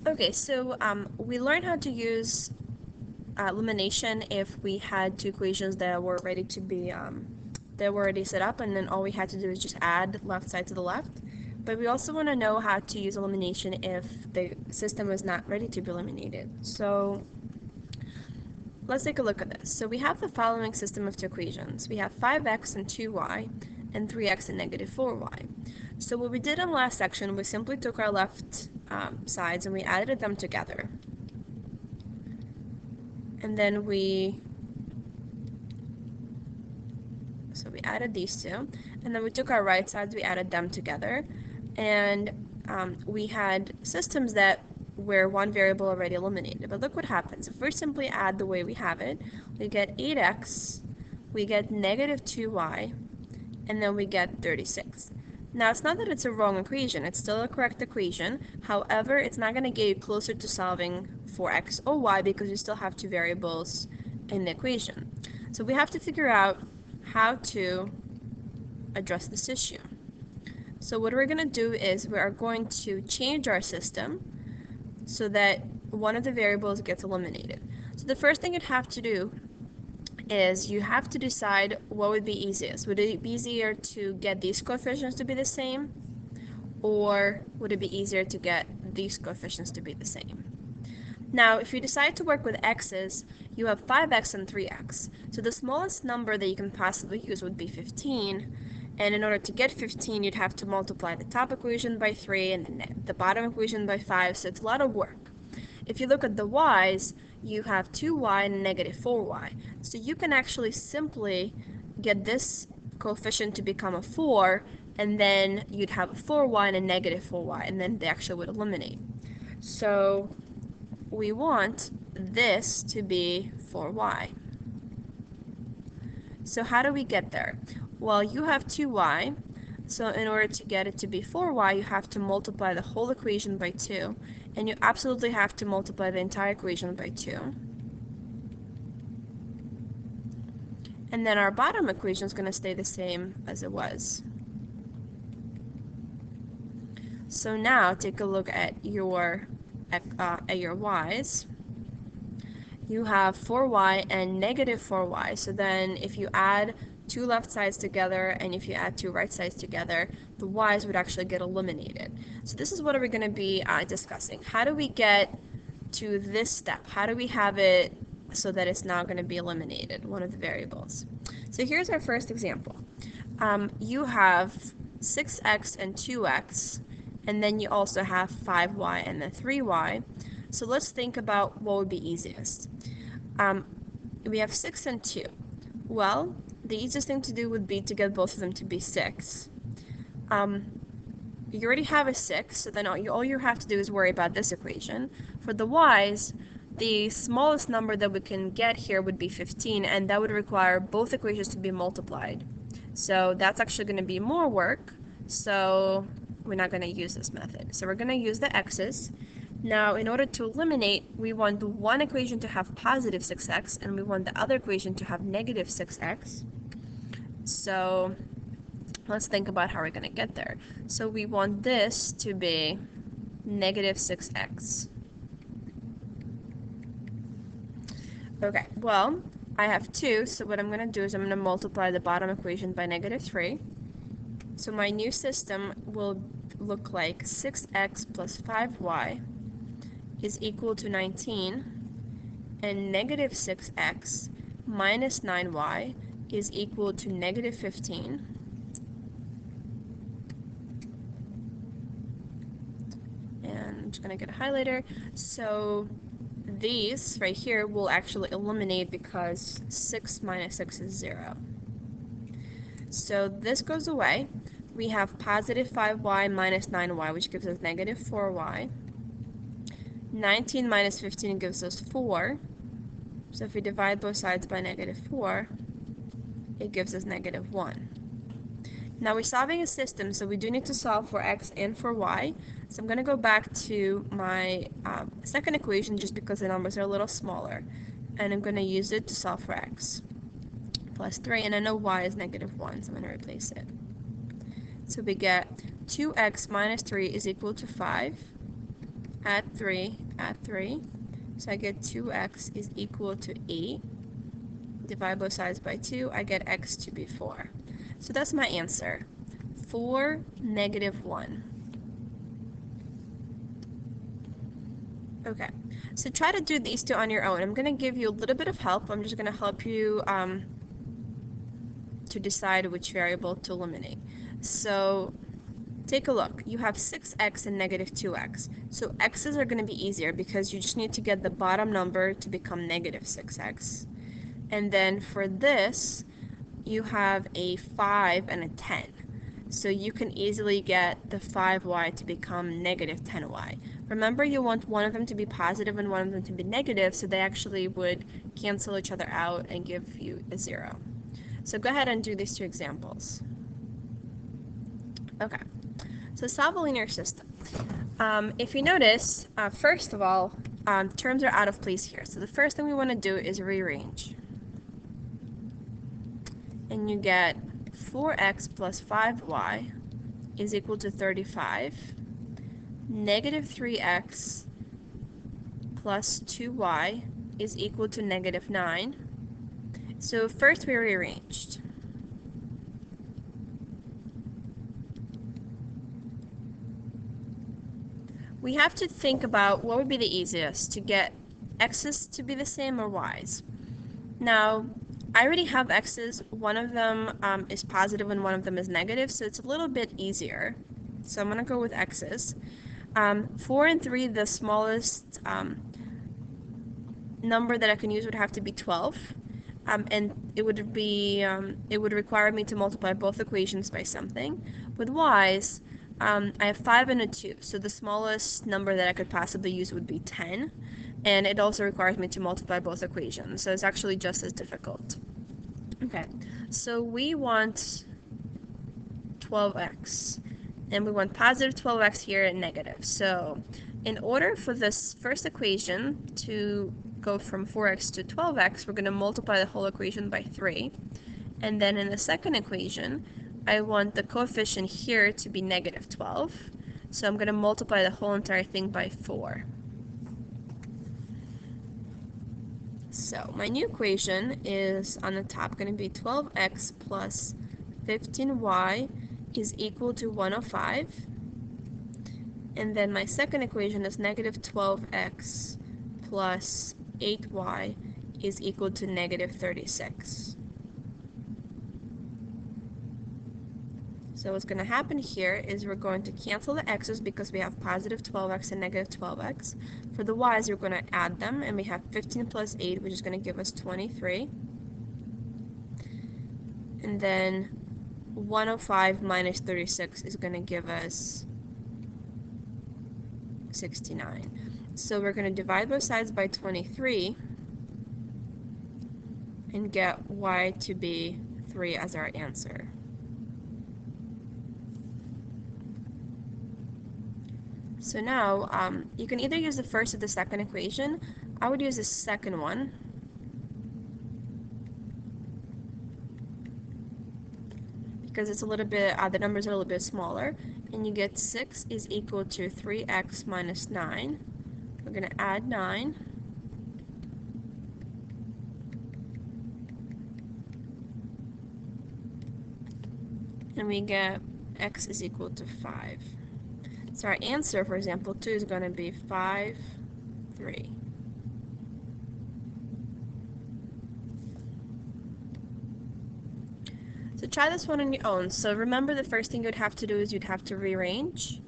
Okay, so we learned how to use elimination if we had two equations that were ready to be that were already set up, and then all we had to do is just add left side to the left. But we also want to know how to use elimination if the system is not ready to be eliminated. So let's take a look at this. So we have the following system of two equations. We have 5x and 2y and 3x and negative 4y. So what we did in the last section, we simply took our left sides and we added them together. And then we added these two, and then we took our right sides, we added them together, and we had systems that where one variable already eliminated. But look what happens. If we simply add the way we have it, we get 8x, we get negative 2y, and then we get 36. Now, it's not that it's a wrong equation. It's still a correct equation. However, it's not going to get you closer to solving for x or y because you still have two variables in the equation. So we have to figure out how to address this issue. So what we're going to do is we are going to change our system so that one of the variables gets eliminated. So the first thing you'd have to do is you have to decide what would be easiest. Would it be easier to get these coefficients to be the same, or would it be easier to get these coefficients to be the same? Now, if you decide to work with x's, you have 5x and 3x. So the smallest number that you can possibly use would be 15. And in order to get 15, you'd have to multiply the top equation by 3 and the bottom equation by 5, so it's a lot of work. If you look at the y's, you have 2y and negative 4y. So you can actually simply get this coefficient to become a 4, and then you'd have a 4y and a negative 4y, and then they actually would eliminate. So we want this to be 4y. So how do we get there? Well, you have 2y, so in order to get it to be 4y, you have to multiply the whole equation by 2, and you absolutely have to multiply the entire equation by 2. And then our bottom equation is going to stay the same as it was. So now take a look at your y's. You have 4y and negative 4y. So then if you add two left sides together and if you add two right sides together, the y's would actually get eliminated. So this is what we're going to be discussing. How do we get to this step? How do we have it so that it's now going to be eliminated, one of the variables? So here's our first example. You have 6x and 2x, and then you also have 5y and then 3y. So let's think about what would be easiest. We have 6 and 2. Well, the easiest thing to do would be to get both of them to be 6. You already have a 6, so then all you have to do is worry about this equation. For the y's, the smallest number that we can get here would be 15, and that would require both equations to be multiplied. So that's actually going to be more work, so we're not going to use this method. So we're going to use the x's. Now, in order to eliminate, we want the one equation to have positive 6x, and we want the other equation to have negative 6x. So let's think about how we're going to get there. So we want this to be negative 6x. Okay, well, I have 2, so what I'm going to do is I'm going to multiply the bottom equation by negative 3. So my new system will look like 6x plus 5y is equal to 19, and negative 6x minus 9y is equal to negative 15. And I'm just going to get a highlighter. So these right here will actually eliminate because 6 minus 6 is 0. So this goes away. We have positive 5y minus 9y, which gives us negative 4y. 19 minus 15 gives us 4. So if we divide both sides by negative 4, it gives us negative 1. Now we're solving a system, so we do need to solve for x and for y. So I'm going to go back to my second equation just because the numbers are a little smaller. And I'm going to use it to solve for x. Plus 3, and I know y is negative 1, so I'm going to replace it. So we get 2x minus 3 is equal to 5. add 3, add 3. So I get 2x is equal to 8. Divide both sides by 2, I get x to be 4. So that's my answer. 4, -1. Okay, so try to do these two on your own. I'm going to give you a little bit of help. I'm just going to help you to decide which variable to eliminate. So take a look. You have 6x and -2x. So x's are going to be easier because you just need to get the bottom number to become -6x. And then for this, you have a 5 and a 10. So you can easily get the 5y to become -10y. Remember, you want one of them to be positive and one of them to be negative, so they actually would cancel each other out and give you a 0. So go ahead and do these two examples. Okay, so solve a linear system. If you notice, first of all, terms are out of place here. So the first thing we want to do is rearrange. And you get 4x plus 5y is equal to 35. -3x plus 2y is equal to -9. So first we rearranged. We have to think about what would be the easiest, to get x's to be the same or y's. Now, I already have x's. One of them is positive and one of them is negative, so it's a little bit easier. So I'm going to go with x's. 4 and 3, the smallest number that I can use would have to be 12. And it would require me to multiply both equations by something. With y's, I have 5 and a 2, so the smallest number that I could possibly use would be 10. And it also requires me to multiply both equations, so it's actually just as difficult. Okay, so we want 12x, and we want positive 12x here and negative. So in order for this first equation to go from 4x to 12x, we're going to multiply the whole equation by 3. And then in the second equation, I want the coefficient here to be -12. So I'm going to multiply the whole entire thing by 4. So my new equation is on the top going to be 12x plus 15y is equal to 105. And then my second equation is -12x plus 8y is equal to -36. So what's going to happen here is we're going to cancel the x's because we have positive 12x and -12x. For the y's, we're going to add them, and we have 15 plus 8, which is going to give us 23. And then 105 minus 36 is going to give us 69. So we're going to divide both sides by 23 and get y to be 3 as our answer. So now, you can either use the first or the second equation. I would use the second one. Because it's a little bit, the numbers are a little bit smaller. And you get 6 is equal to 3x minus 9. We're going to add 9. And we get x is equal to 5. So our answer, for example, 2 is going to be 5, 3. So try this one on your own. So remember, the first thing you'd have to do is you'd have to rearrange,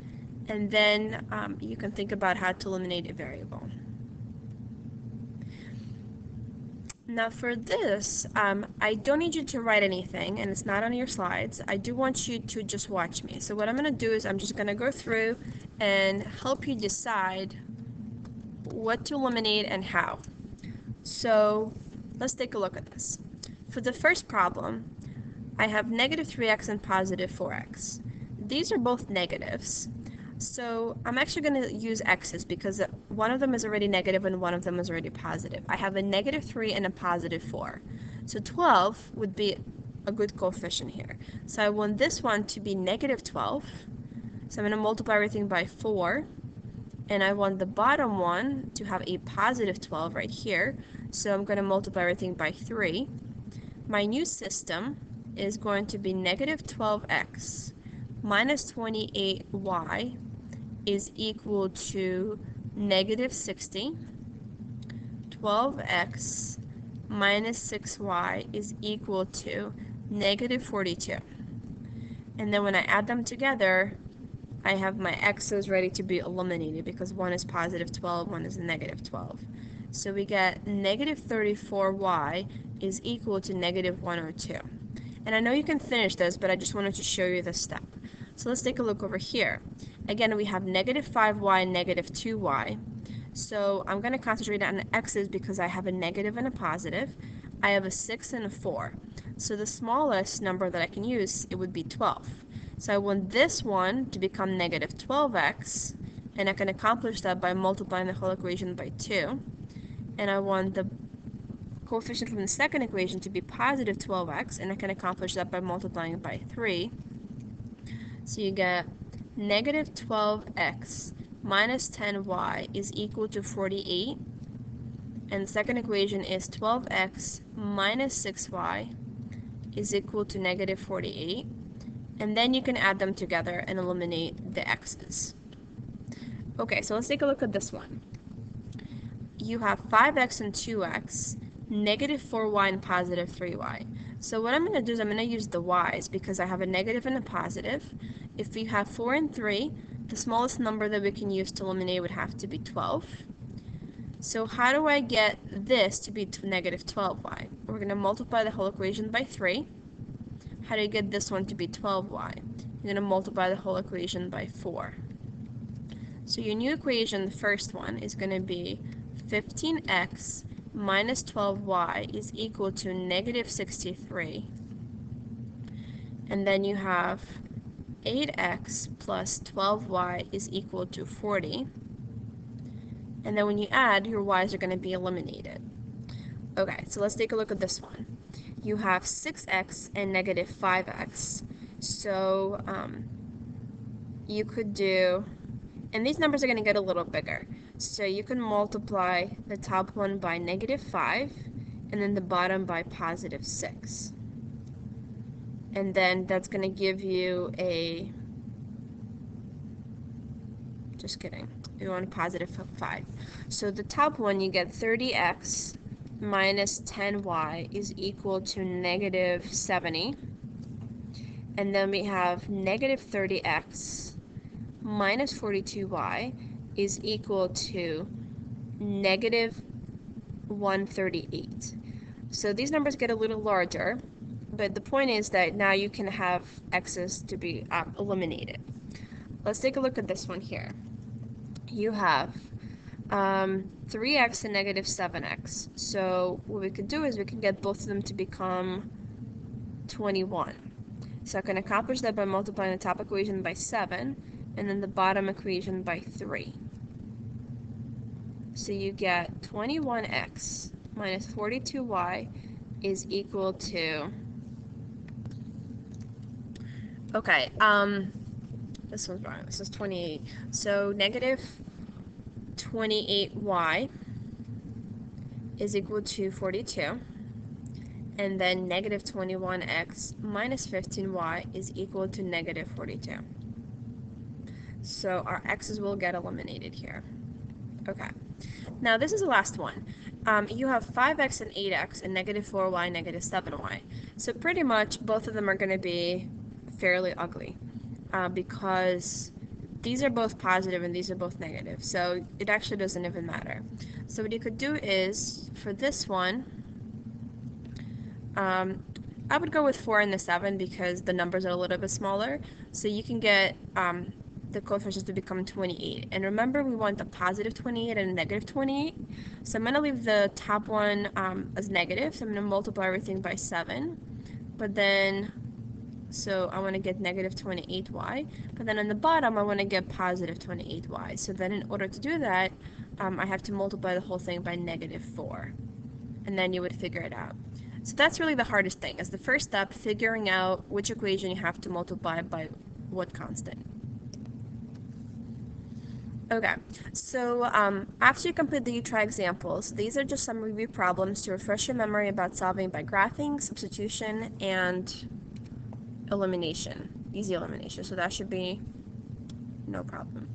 and then you can think about how to eliminate a variable. Now for this, I don't need you to write anything, and it's not on your slides. I do want you to just watch me. So what I'm going to do is I'm just going to go through and help you decide what to eliminate and how. So let's take a look at this. For the first problem, I have -3x and positive 4x. These are both negatives. So I'm actually going to use x's because one of them is already negative and one of them is already positive. I have a -3 and a positive 4. So 12 would be a good coefficient here. So I want this one to be -12. So I'm going to multiply everything by 4. and I want the bottom one to have a positive 12 right here, so I'm going to multiply everything by 3. My new system is going to be negative 12x minus 28y is equal to negative 60. 12x minus 6y is equal to negative 42. And then when I add them together, I have my x's ready to be eliminated because one is positive 12, one is negative 12. So we get negative 34y is equal to negative 102. And I know you can finish this, but I just wanted to show you this step. So let's take a look over here. Again, we have negative 5y, negative 2y. So I'm going to concentrate on the x's because I have a negative and a positive. I have a 6 and a 4. So the smallest number that I can use, it would be 12. So I want this one to become negative 12x, and I can accomplish that by multiplying the whole equation by 2. And I want the coefficient from the second equation to be positive 12x, and I can accomplish that by multiplying it by 3. So you get negative 12x minus 10y is equal to 48. And the second equation is 12x minus 6y is equal to negative 48. And then you can add them together and eliminate the x's. Okay, so let's take a look at this one. You have 5x and 2x, negative 4y and positive 3y. So what I'm going to do is I'm going to use the y's because I have a negative and a positive. If we have 4 and 3, the smallest number that we can use to eliminate would have to be 12. So how do I get this to be negative 12y? We're going to multiply the whole equation by 3. How do you get this one to be 12y? You're going to multiply the whole equation by 4. So your new equation, the first one, is going to be 15x minus 12y is equal to negative 63. And then you have 8x plus 12y is equal to 40. And then when you add, your y's are going to be eliminated. Okay, so let's take a look at this one. You have 6x and negative 5x. So you could do, and these numbers are going to get a little bigger. So you can multiply the top one by negative 5, and then the bottom by positive 6. And then that's going to give you a, just kidding, you want a positive 5. So the top one, you get 30x minus 10y is equal to negative 70. And then we have negative 30x minus 42y is equal to negative 138. So these numbers get a little larger, but the point is that now you can have x's to be eliminated. Let's take a look at this one here. You have 3x and negative 7x. So what we could do is we can get both of them to become 21. So I can accomplish that by multiplying the top equation by 7 and then the bottom equation by 3. So you get 21x minus 42y is equal to, okay, this one's wrong, this is 28. So negative 28y is equal to 42. And then negative 21x minus 15y is equal to negative 42. So our x's will get eliminated here. Okay. Now this is the last one. You have 5x and 8x and negative 4y, negative 7y. So pretty much both of them are going to be fairly ugly because these are both positive and these are both negative. So it actually doesn't even matter. So what you could do is, for this one, I would go with 4 and the 7 because the numbers are a little bit smaller. So you can get the coefficients to become 28. And remember, we want the positive 28 and a negative 28. So I'm going to leave the top one as negative. So I'm going to multiply everything by 7. But then, so I want to get negative 28y. But then on the bottom, I want to get positive 28y. So then in order to do that, I have to multiply the whole thing by negative 4. And then you would figure it out. So that's really the hardest thing, is the first step, figuring out which equation you have to multiply by what constant. Okay, so after you complete the try examples, these are just some review problems to refresh your memory about solving by graphing, substitution, and elimination. Easy elimination, so that should be no problem.